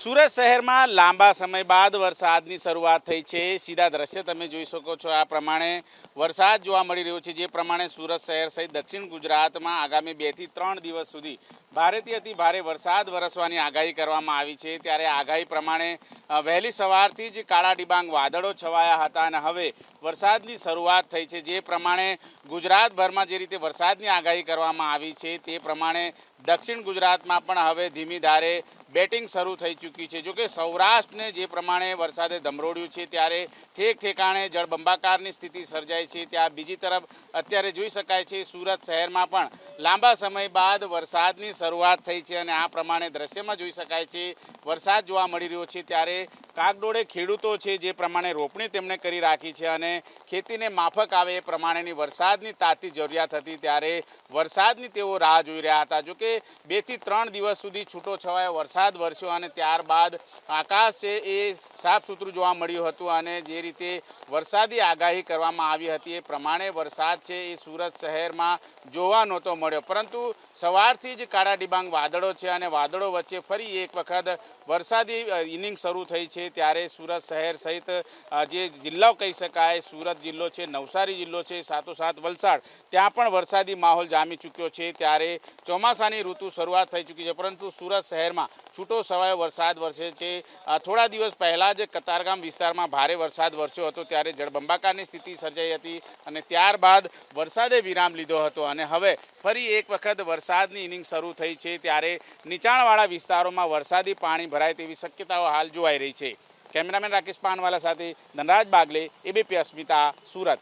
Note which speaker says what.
Speaker 1: સુરત શહેરમાં લાંબા સમય બાદ વરસાદની શરૂઆત થઈ છે। સીધા દ્રશ્ય તમે જોઈ શકો છો। આ પ્રમાણે વરસાદ જોવા મળી રહ્યો છે, જે પ્રમાણે સુરત શહેર સહિત દક્ષિણ ગુજરાતમાં આગામી 2 થી 3 દિવસ સુધી ભારેથી અતિ ભારે વરસાદ વરસવાની આગાહી કરવામાં આવી છે। ત્યારે આગાહી પ્રમાણે વહેલી સવારથી જ કાળા ડિબાંગ વાદળો છવાયા હતા અને હવે વરસાદની શરૂઆત થઈ છે। જે પ્રમાણે ગુજરાતભરમાં જે રીતે વરસાદની આગાહી કરવામાં આવી છે તે પ્રમાણે દક્ષિણ ગુજરાતમાં પણ હવે ધીમી ધારે બેટિંગ શરૂ થઈ ચૂકી છે। જોકે સૌરાષ્ટ્રને જે પ્રમાણે વરસાદે ધમરોડ્યું છે ત્યારે ઠેક ઠેકાણે જળબંબાકારની સ્થિતિ સર્જાઈ છે। ત્યાં બીજી તરફ અત્યારે જોઈ શકાય છે સુરત શહેરમાં પણ લાંબા સમય બાદ વરસાદની શરૂઆત થઈ છે અને આ પ્રમાણે દ્રશ્યમાં જોઈ શકાય છે વરસાદ જોવા મળી રહ્યો છે। ત્યારે કાગડોળે ખેડૂતો છે જે પ્રમાણે રોપણી તેમણે કરી રાખી છે અને ખેતીને માફક આવે એ પ્રમાણેની વરસાદની તાતી જરૂરિયાત હતી, ત્યારે વરસાદની તેઓ રાહ જોઈ રહ્યા હતા। જોકે 2 થી 3 દિવસ સુધી છૂટો છવાયો વરસાદ વરસ્યો અને ત્યારબાદ આકાશ છે એ સાફ સુથરું જોવા મળ્યું હતું અને જે રીતે વરસાદી આગાહી કરવામાં આવી હતી એ પ્રમાણે વરસાદ છે એ સુરત શહેરમાં જોવા નહોતો મળ્યો, પરંતુ સવારથી જ કાળા ડિબાંગ વાદળો છે અને વાદળો વચ્ચે ફરી એક વખત વરસાદી ઇનિંગ શરૂ થઈ છે। ત્યારે સુરત શહેર સહિત જે જિલ્લાઓ કહી શકાય, સુરત જિલ્લો છે, નવસારી જિલ્લો છે, સાથોસાથ વલસાડ, ત્યાં પણ વરસાદી માહોલ જામી ચૂક્યો છે। ત્યારે ચોમાસાની ઋતુ શરૂઆત થઈ ચૂકી છે, પરંતુ સુરત શહેરમાં છૂટો છવાયો વરસાદ વરસે છે। થોડા દિવસ પહેલાં જ કતારગામ વિસ્તારમાં ભારે વરસાદ વરસ્યો હતો, ત્યારે જળબંબાકારની સ્થિતિ સર્જાઈ હતી અને ત્યારબાદ વરસાદે વિરામ લીધો હતો અને હવે ફરી એક વખત વરસાદની ઇનિંગ શરૂ થઈ છે। ત્યારે નીચાણવાળા વિસ્તારોમાં વરસાદી પાણી ભરાય તેવી શક્યતાઓ હાલ જોવાઈ રહી છે। કેમેરામેન રાકેશ પાનવાલા સાથે ધનરાજ બાગલે, એબીપી અસ્મિતા, સુરત।